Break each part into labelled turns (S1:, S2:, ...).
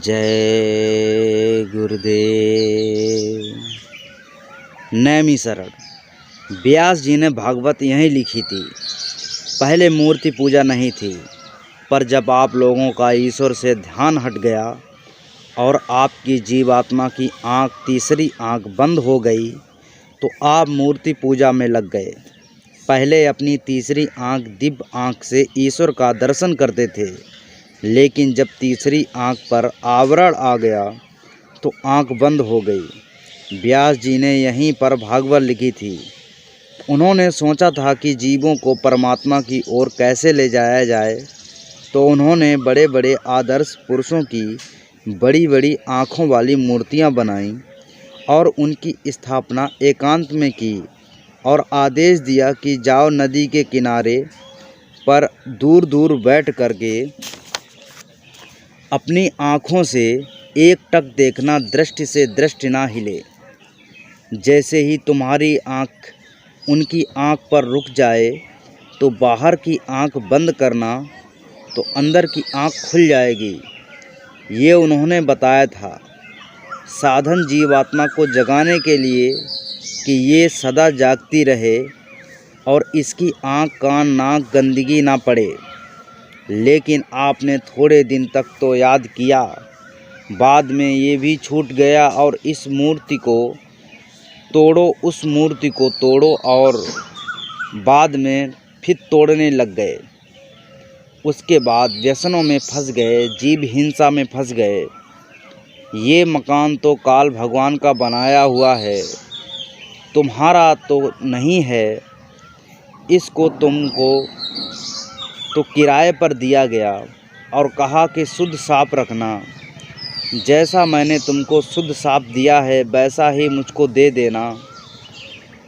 S1: जय गुरुदेव। नैमिषारण्य। व्यास जी ने भागवत यहीं लिखी थी। पहले मूर्ति पूजा नहीं थी, पर जब आप लोगों का ईश्वर से ध्यान हट गया और आपकी जीवात्मा की आँख, तीसरी आँख बंद हो गई, तो आप मूर्ति पूजा में लग गए। पहले अपनी तीसरी आँख, दिव्य आँख से ईश्वर का दर्शन करते थे, लेकिन जब तीसरी आँख पर आवरण आ गया तो आँख बंद हो गई। व्यास जी ने यहीं पर भागवत लिखी थी। उन्होंने सोचा था कि जीवों को परमात्मा की ओर कैसे ले जाया जाए, तो उन्होंने बड़े बड़े आदर्श पुरुषों की बड़ी बड़ी आँखों वाली मूर्तियाँ बनाईं और उनकी स्थापना एकांत में की और आदेश दिया कि जाओ नदी के किनारे पर दूर दूर बैठ करके अपनी आँखों से एक टक देखना, दृष्टि से दृष्टि ना हिले। जैसे ही तुम्हारी आँख उनकी आँख पर रुक जाए तो बाहर की आँख बंद करना, तो अंदर की आँख खुल जाएगी। ये उन्होंने बताया था। साधन जीवात्मा को जगाने के लिए कि ये सदा जागती रहे और इसकी आँख, कान, नाक गंदगी ना पड़े। लेकिन आपने थोड़े दिन तक तो याद किया, बाद में ये भी छूट गया और इस मूर्ति को तोड़ो, उस मूर्ति को तोड़ो और बाद में फिर तोड़ने लग गए। उसके बाद व्यसनों में फंस गए, जीव हिंसा में फंस गए। ये मकान तो काल भगवान का बनाया हुआ है, तुम्हारा तो नहीं है। इसको तुमको तो किराए पर दिया गया और कहा कि शुद्ध साफ रखना। जैसा मैंने तुमको शुद्ध साफ दिया है, वैसा ही मुझको दे देना।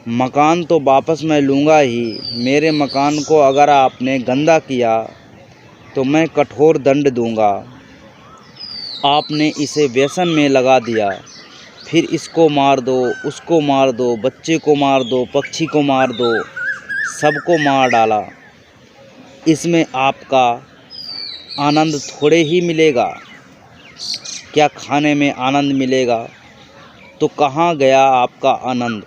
S1: मकान तो वापस मैं लूँगा ही। मेरे मकान को अगर आपने गंदा किया तो मैं कठोर दंड दूँगा। आपने इसे व्यसन में लगा दिया, फिर इसको मार दो, उसको मार दो, बच्चे को मार दो, पक्षी को मार दो, सबको मार डाला। इसमें आपका आनंद थोड़े ही मिलेगा। क्या खाने में आनंद मिलेगा? तो कहाँ गया आपका आनंद?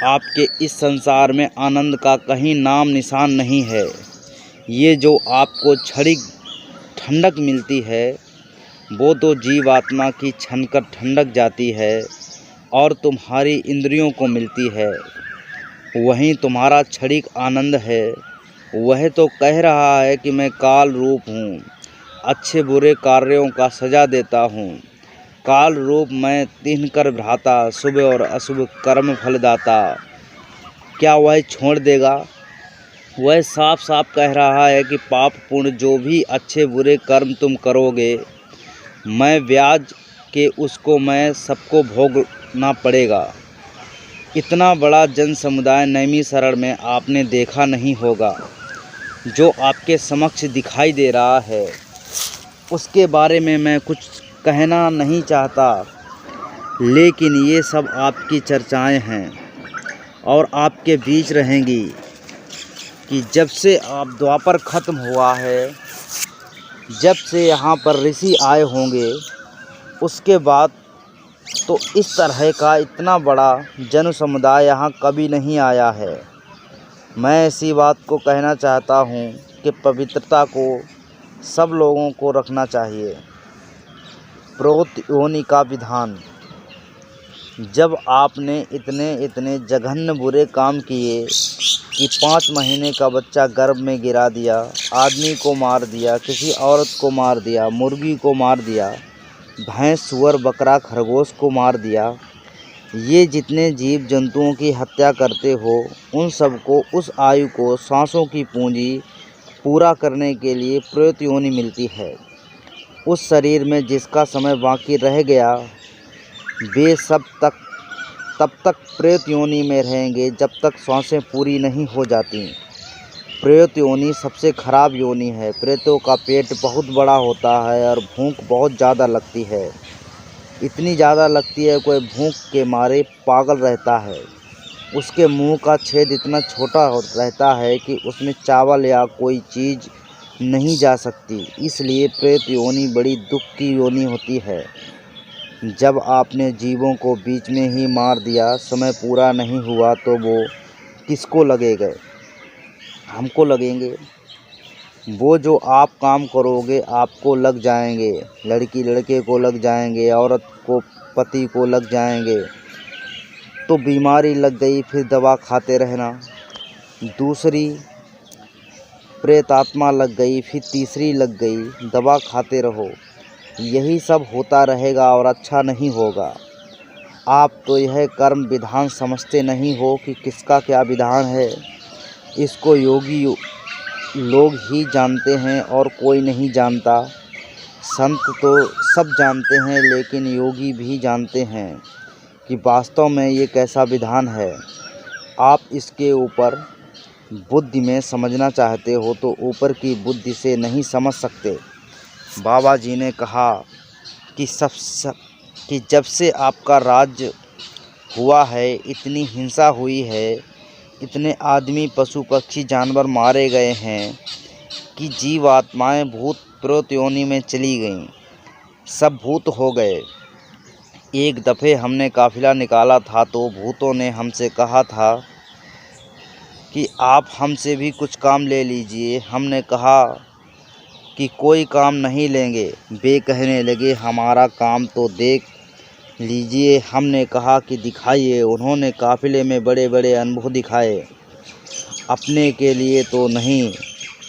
S1: आपके इस संसार में आनंद का कहीं नाम निशान नहीं है। ये जो आपको क्षणिक ठंडक मिलती है, वो तो जीवात्मा की छनकर ठंडक जाती है और तुम्हारी इंद्रियों को मिलती है। वहीं तुम्हारा क्षणिक आनंद है। वह तो कह रहा है कि मैं काल रूप हूँ, अच्छे बुरे कार्यों का सजा देता हूँ। काल रूप मैं तिन्हकर भ्राता, शुभ और अशुभ कर्म फलदाता। क्या वह छोड़ देगा? वह साफ साफ कह रहा है कि पाप पुण्य जो भी अच्छे बुरे कर्म तुम करोगे, मैं ब्याज के उसको मैं सबको भोगना पड़ेगा। इतना बड़ा जन समुदाय नैमिषारण्य में आपने देखा नहीं होगा। जो आपके समक्ष दिखाई दे रहा है, उसके बारे में मैं कुछ कहना नहीं चाहता, लेकिन ये सब आपकी चर्चाएं हैं और आपके बीच रहेंगी कि जब से आप द्वापर ख़त्म हुआ है, जब से यहाँ पर ऋषि आए होंगे, उसके बाद तो इस तरह का इतना बड़ा जन समुदाय यहाँ कभी नहीं आया है। मैं ऐसी बात को कहना चाहता हूँ कि पवित्रता को सब लोगों को रखना चाहिए। प्रोत योनि का विधान। जब आपने इतने जघन्य बुरे काम किए कि 5 महीने का बच्चा गर्भ में गिरा दिया, आदमी को मार दिया, किसी औरत को मार दिया, मुर्गी को मार दिया, भैंस, सूअर, बकरा, खरगोश को मार दिया, ये जितने जीव जंतुओं की हत्या करते हो, उन सबको उस आयु को सांसों की पूंजी पूरा करने के लिए प्रेत योनि मिलती है। उस शरीर में जिसका समय बाकी रह गया, वे सब तब तक प्रेत योनि में रहेंगे जब तक सांसें पूरी नहीं हो जाती। प्रेत योनि सबसे खराब योनि है। प्रेतों का पेट बहुत बड़ा होता है और भूख बहुत ज़्यादा लगती है। इतनी ज़्यादा लगती है, कोई भूख के मारे पागल रहता है। उसके मुंह का छेद इतना छोटा रहता है कि उसमें चावल या कोई चीज़ नहीं जा सकती। इसलिए प्रेत योनि बड़ी दुख की योनि होती है। जब आपने जीवों को बीच में ही मार दिया, समय पूरा नहीं हुआ, तो वो किसको लगेंगे? हमको लगेंगे। वो जो आप काम करोगे आपको लग जाएंगे। लड़की लड़के को लग जाएंगे, औरत को पति को लग जाएंगे। तो बीमारी लग गई, फिर दवा खाते रहना। दूसरी प्रेत आत्मा लग गई, फिर तीसरी लग गई, दवा खाते रहो। यही सब होता रहेगा और अच्छा नहीं होगा। आप तो यह कर्म विधान समझते नहीं हो कि किसका क्या विधान है। इसको योगी लोग ही जानते हैं और कोई नहीं जानता। संत तो सब जानते हैं, लेकिन योगी भी जानते हैं कि वास्तव में ये कैसा विधान है। आप इसके ऊपर बुद्धि में समझना चाहते हो तो ऊपर की बुद्धि से नहीं समझ सकते। बाबा जी ने कहा कि जब से आपका राज्य हुआ है, इतनी हिंसा हुई है, इतने आदमी पशु पक्षी जानवर मारे गए हैं कि जीव आत्माएँ भूत प्रेत योनि में चली गईं। सब भूत हो गए। एक दफ़े हमने काफिला निकाला था तो भूतों ने हमसे कहा था कि आप हमसे भी कुछ काम ले लीजिए। हमने कहा कि कोई काम नहीं लेंगे। वे कहने लगे हमारा काम तो देख लीजिए। हमने कहा कि दिखाइए। उन्होंने काफिले में बड़े बड़े अनुभव दिखाए, अपने के लिए तो नहीं।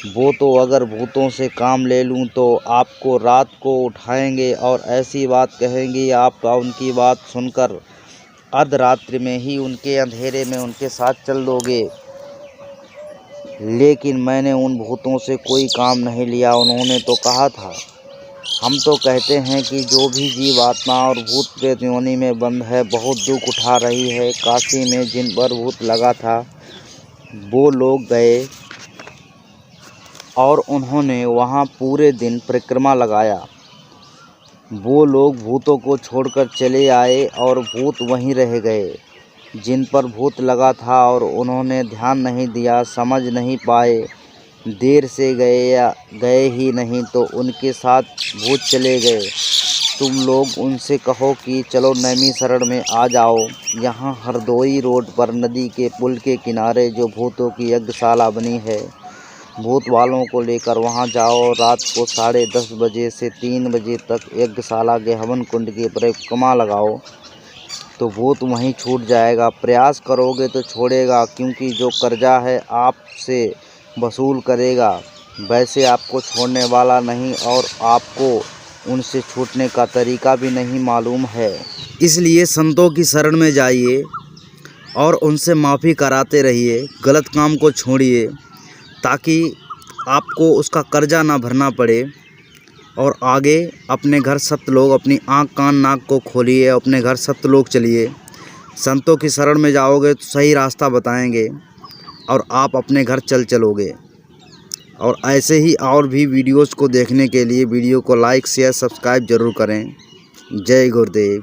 S1: वो तो अगर भूतों से काम ले लूँ तो आपको रात को उठाएंगे और ऐसी बात कहेंगे आप उनकी बात सुनकर अर्धरात्रि में ही उनके अंधेरे में उनके साथ चल दोगे। लेकिन मैंने उन भूतों से कोई काम नहीं लिया। उन्होंने तो कहा था। हम तो कहते हैं कि जो भी जीव आत्मा और भूत प्रेत योनि में बंद है, बहुत दुख उठा रही है। काशी में जिन पर भूत लगा था वो लोग गए और उन्होंने वहाँ पूरे दिन परिक्रमा लगाया। वो लोग भूतों को छोड़कर चले आए और भूत वहीं रह गए जिन पर भूत लगा था, और उन्होंने ध्यान नहीं दिया, समझ नहीं पाए। देर से गए या गए ही नहीं तो उनके साथ भूत चले गए। तुम लोग उनसे कहो कि चलो नैमिषारण्य में आ जाओ। यहाँ हरदोई रोड पर नदी के पुल के किनारे जो भूतों की यज्ञशाला बनी है, भूत वालों को लेकर वहाँ जाओ। रात को 10:30 बजे से 3 बजे तक यज्ञशाला के हवन कुंड की परिक्रमा लगाओ तो भूत वहीं छूट जाएगा। प्रयास करोगे तो छोड़ेगा, क्योंकि जो कर्जा है आपसे वसूल करेगा, वैसे आपको छोड़ने वाला नहीं और आपको उनसे छूटने का तरीका भी नहीं मालूम है। इसलिए संतों की शरण में जाइए और उनसे माफ़ी कराते रहिए। गलत काम को छोड़िए ताकि आपको उसका कर्जा ना भरना पड़े। और आगे अपने घर सत्य अपनी आँख कान नाक को खोलिए, अपने घर सत्य लोग चलिए। संतों की शरण में जाओगे तो सही रास्ता बताएंगे और आप अपने घर चलोगे। और ऐसे ही और भी वीडियोज़ को देखने के लिए वीडियो को लाइक शेयर सब्सक्राइब ज़रूर करें। जय गुरुदेव।